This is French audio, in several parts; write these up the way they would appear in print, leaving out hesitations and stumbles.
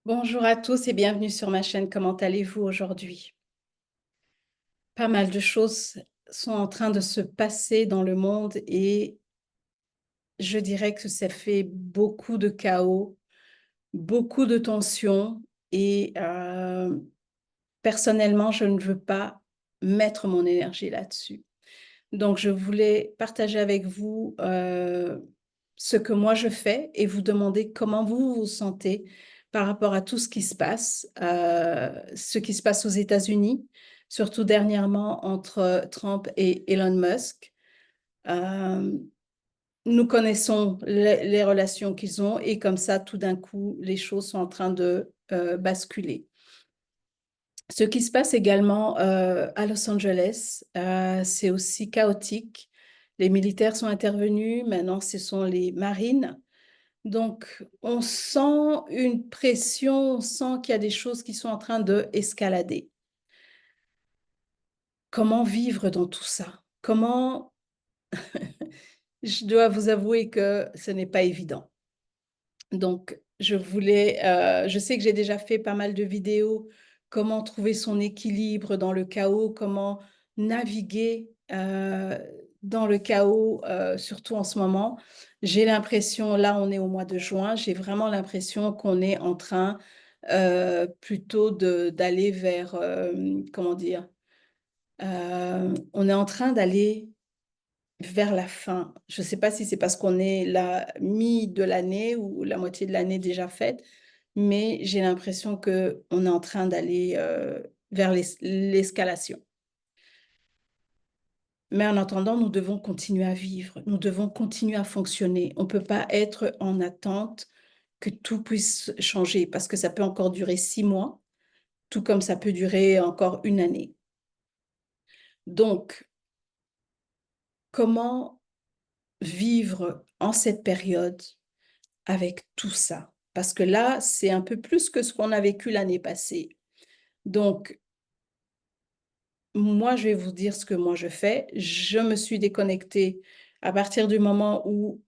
Bonjour à tous et bienvenue sur ma chaîne. Comment allez-vous aujourd'hui? Pas mal de choses sont en train de se passer dans le monde et je dirais que ça fait beaucoup de chaos, beaucoup de tensions et personnellement, je ne veux pas mettre mon énergie là-dessus. Donc, je voulais partager avec vous ce que moi je fais et vous demander comment vous vous sentez par rapport à tout ce qui se passe aux États-Unis, surtout dernièrement entre Trump et Elon Musk. Euh, Nous connaissons les relations qu'ils ont et comme ça, tout d'un coup, les choses sont en train de basculer. Ce qui se passe également à Los Angeles, c'est aussi chaotique. Les militaires sont intervenus, maintenant ce sont les marines. Donc on sent une pression, on sent qu'il y a des choses qui sont en train de escalader. Comment vivre dans tout ça? Comment... Je dois vous avouer que ce n'est pas évident. Donc, je sais que j'ai déjà fait pas mal de vidéos, comment trouver son équilibre dans le chaos, comment naviguer dans le chaos, surtout en ce moment. J'ai l'impression, là on est au mois de juin, j'ai vraiment l'impression qu'on est en train plutôt d'aller vers, comment dire, on est en train d'aller vers la fin. Je ne sais pas si c'est parce qu'on est la mi de l'année ou la moitié de l'année déjà faite, mais j'ai l'impression qu'on est en train d'aller vers l'escalation. Mais en attendant, nous devons continuer à vivre, nous devons continuer à fonctionner. On ne peut pas être en attente que tout puisse changer parce que ça peut encore durer 6 mois, tout comme ça peut durer encore une année. Donc, comment vivre en cette période avec tout ça? Parce que là, c'est un peu plus que ce qu'on a vécu l'année passée. Donc, moi, je vais vous dire ce que moi je fais. Je me suis déconnectée à partir du moment où,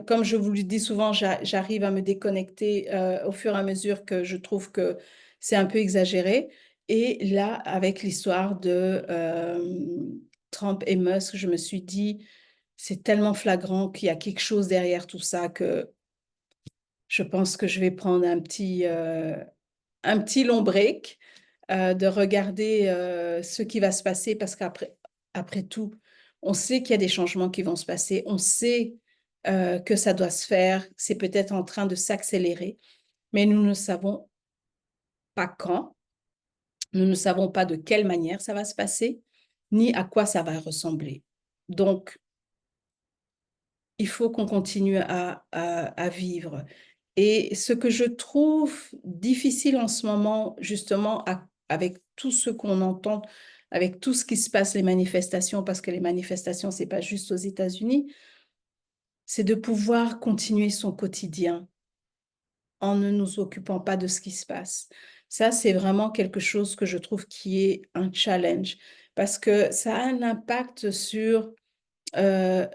comme je vous le dis souvent, j'arrive à me déconnecter au fur et à mesure que je trouve que c'est un peu exagéré. Et là, avec l'histoire de Trump et Musk, je me suis dit, c'est tellement flagrant qu'il y a quelque chose derrière tout ça que je pense que je vais prendre un petit long break, de regarder ce qui va se passer parce après tout, on sait qu'il y a des changements qui vont se passer, on sait que ça doit se faire, c'est peut-être en train de s'accélérer, mais nous ne savons pas quand, nous ne savons pas de quelle manière ça va se passer, ni à quoi ça va ressembler. Donc, il faut qu'on continue à vivre. Et ce que je trouve difficile en ce moment, justement, avec tout ce qu'on entend, avec tout ce qui se passe, les manifestations, parce que les manifestations, c'est pas juste aux États-Unis, c'est de pouvoir continuer son quotidien en ne nous occupant pas de ce qui se passe. Ça, c'est vraiment quelque chose que je trouve qui est un challenge, parce que ça a un impact sur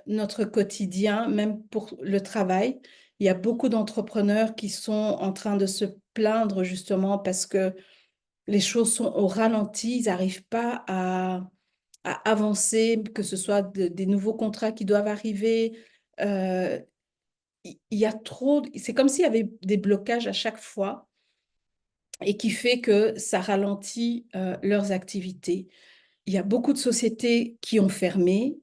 notre quotidien, même pour le travail. Il y a beaucoup d'entrepreneurs qui sont en train de se plaindre justement parce que les choses sont au ralenti, ils n'arrivent pas à avancer, que ce soit des nouveaux contrats qui doivent arriver. Euh, il y a trop, c'est comme s'il y avait des blocages à chaque fois et qui fait que ça ralentit leurs activités. Il y a beaucoup de sociétés qui ont fermé.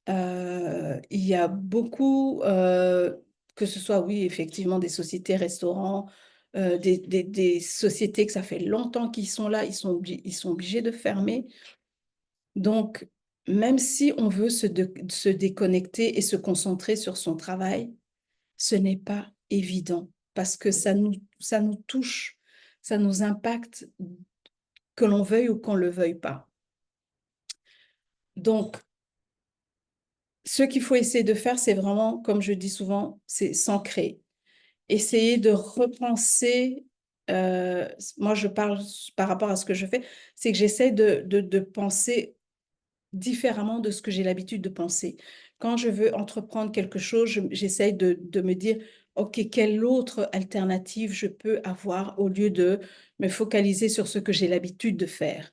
Il y a beaucoup, que ce soit, oui, effectivement, des sociétés restaurants, des sociétés que ça fait longtemps qu'ils sont là, ils sont obligés de fermer. Donc, même si on veut se déconnecter et se concentrer sur son travail, ce n'est pas évident parce que ça nous touche, ça nous impacte, que l'on veuille ou qu'on ne le veuille pas. Donc, ce qu'il faut essayer de faire, c'est vraiment, comme je dis souvent, c'est s'ancrer. Essayer de repenser, moi je parle par rapport à ce que je fais, c'est que j'essaie de penser différemment de ce que j'ai l'habitude de penser. Quand je veux entreprendre quelque chose, j'essaie de me dire, OK, quelle autre alternative je peux avoir au lieu de me focaliser sur ce que j'ai l'habitude de faire?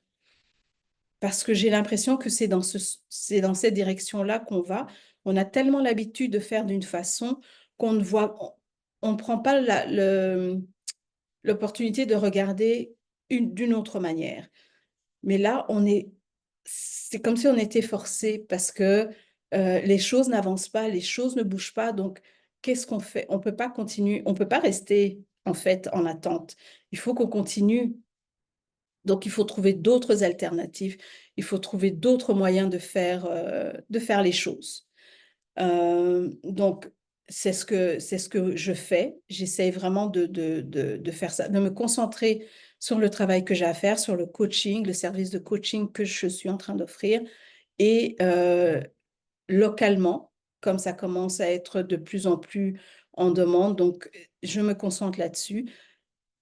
Parce que j'ai l'impression que c'est dans cette direction-là qu'on va. On a tellement l'habitude de faire d'une façon qu'on ne voit on ne prend pas l'opportunité de regarder d'une autre manière. Mais là, c'est comme si on était forcé parce que, les choses n'avancent pas, les choses ne bougent pas, donc qu'est-ce qu'on fait? On peut pas rester, en fait, en attente. Il faut qu'on continue, donc il faut trouver d'autres alternatives. Il faut trouver d'autres moyens de faire les choses. Donc c'est ce que je fais. J'essaye vraiment de faire ça, de me concentrer sur le travail que j'ai à faire, sur le coaching, le service de coaching que je suis en train d'offrir et localement, comme ça commence à être de plus en plus en demande, donc je me concentre là-dessus.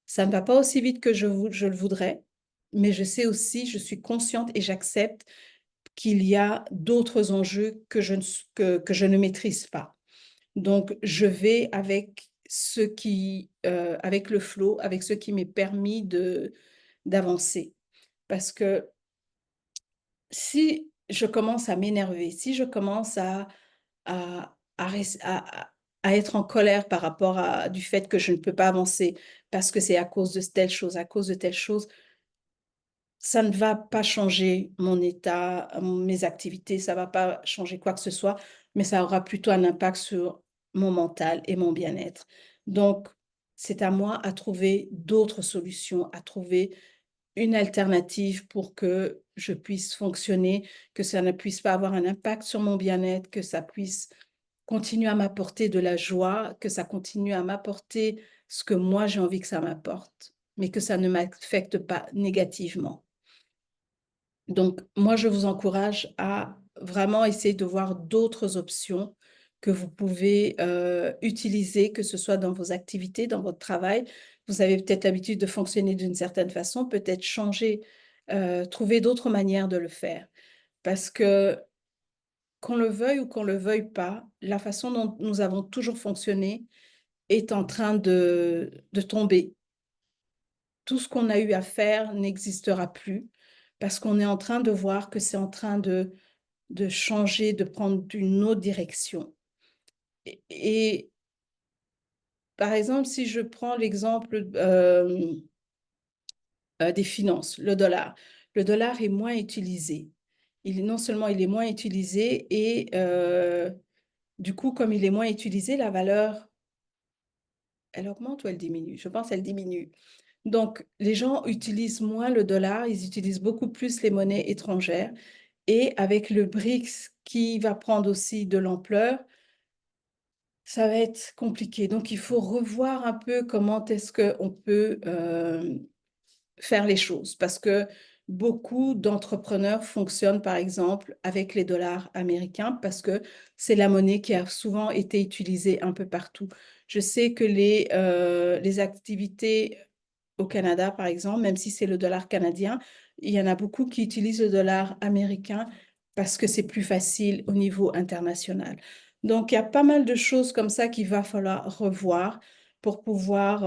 Ça ne va pas aussi vite que je le voudrais, mais je sais aussi, je suis consciente et j'accepte qu'il y a d'autres enjeux que je ne maîtrise pas. Donc, je vais avec avec le flow, avec ce qui m'est permis d'avancer. Parce que si je commence à m'énerver, si je commence à être en colère par rapport du fait que je ne peux pas avancer parce que c'est à cause de telle chose, à cause de telle chose, ça ne va pas changer mon état, mes activités, ça va pas changer quoi que ce soit, mais ça aura plutôt un impact sur mon mental et mon bien-être. Donc, c'est à moi à trouver d'autres solutions, à trouver une alternative pour que je puisse fonctionner, que ça ne puisse pas avoir un impact sur mon bien-être, que ça puisse continuer à m'apporter de la joie, que ça continue à m'apporter ce que moi j'ai envie que ça m'apporte, mais que ça ne m'affecte pas négativement. Donc, moi, je vous encourage à vraiment essayer de voir d'autres options que vous pouvez utiliser, que ce soit dans vos activités, dans votre travail. Vous avez peut-être l'habitude de fonctionner d'une certaine façon, peut-être changer, trouver d'autres manières de le faire. Parce que qu'on le veuille ou qu'on le veuille pas, la façon dont nous avons toujours fonctionné est en train de tomber. Tout ce qu'on a eu à faire n'existera plus parce qu'on est en train de voir que c'est en train de changer, de prendre une autre direction. Et par exemple, si je prends l'exemple, des finances, le dollar. Le dollar est moins utilisé. Non seulement il est moins utilisé et du coup, comme il est moins utilisé, la valeur, elle augmente ou elle diminue? Je pense elle diminue. Donc les gens utilisent moins le dollar, ils utilisent beaucoup plus les monnaies étrangères et avec le BRICS qui va prendre aussi de l'ampleur, ça va être compliqué. Donc, il faut revoir un peu comment est-ce qu'on peut faire les choses. Parce que beaucoup d'entrepreneurs fonctionnent, par exemple, avec les dollars américains parce que c'est la monnaie qui a souvent été utilisée un peu partout. Je sais que les activités au Canada, par exemple, même si c'est le dollar canadien, il y en a beaucoup qui utilisent le dollar américain parce que c'est plus facile au niveau international. Donc, il y a pas mal de choses comme ça qu'il va falloir revoir pour pouvoir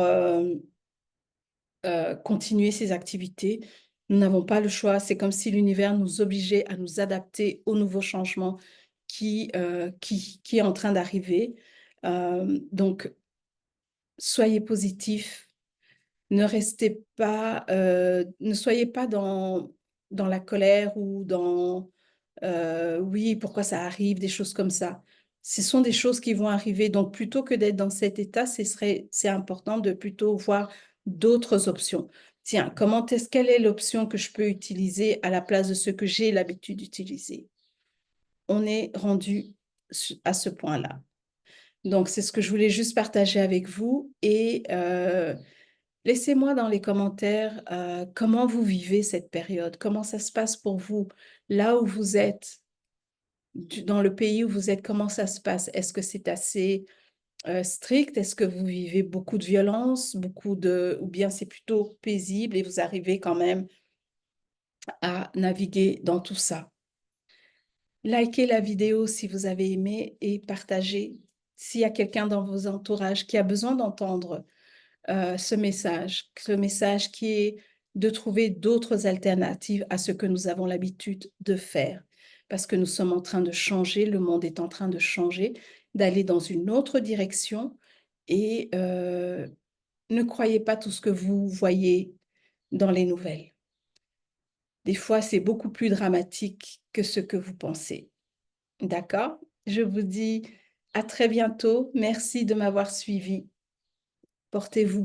continuer ces activités. Nous n'avons pas le choix. C'est comme si l'univers nous obligeait à nous adapter aux nouveaux changements qui est en train d'arriver. Donc, soyez positifs. Ne soyez pas dans la colère ou dans oui, pourquoi ça arrive, des choses comme ça. Ce sont des choses qui vont arriver. Donc, plutôt que d'être dans cet état, c'est important de plutôt voir d'autres options. Tiens, quelle est l'option que je peux utiliser à la place de ce que j'ai l'habitude d'utiliser? On est rendu à ce point-là. Donc, c'est ce que je voulais juste partager avec vous et laissez-moi dans les commentaires comment vous vivez cette période, comment ça se passe pour vous, là où vous êtes, dans le pays où vous êtes, comment ça se passe? Est-ce que c'est assez strict? Est-ce que vous vivez beaucoup de violence, ou bien c'est plutôt paisible et vous arrivez quand même à naviguer dans tout ça? Likez la vidéo si vous avez aimé et partagez s'il y a quelqu'un dans vos entourages qui a besoin d'entendre ce message qui est de trouver d'autres alternatives à ce que nous avons l'habitude de faire. Parce que nous sommes en train de changer, le monde est en train de changer, d'aller dans une autre direction et ne croyez pas tout ce que vous voyez dans les nouvelles. Des fois, c'est beaucoup plus dramatique que ce que vous pensez. D'accord? Je vous dis à très bientôt. Merci de m'avoir suivi. Portez-vous bien.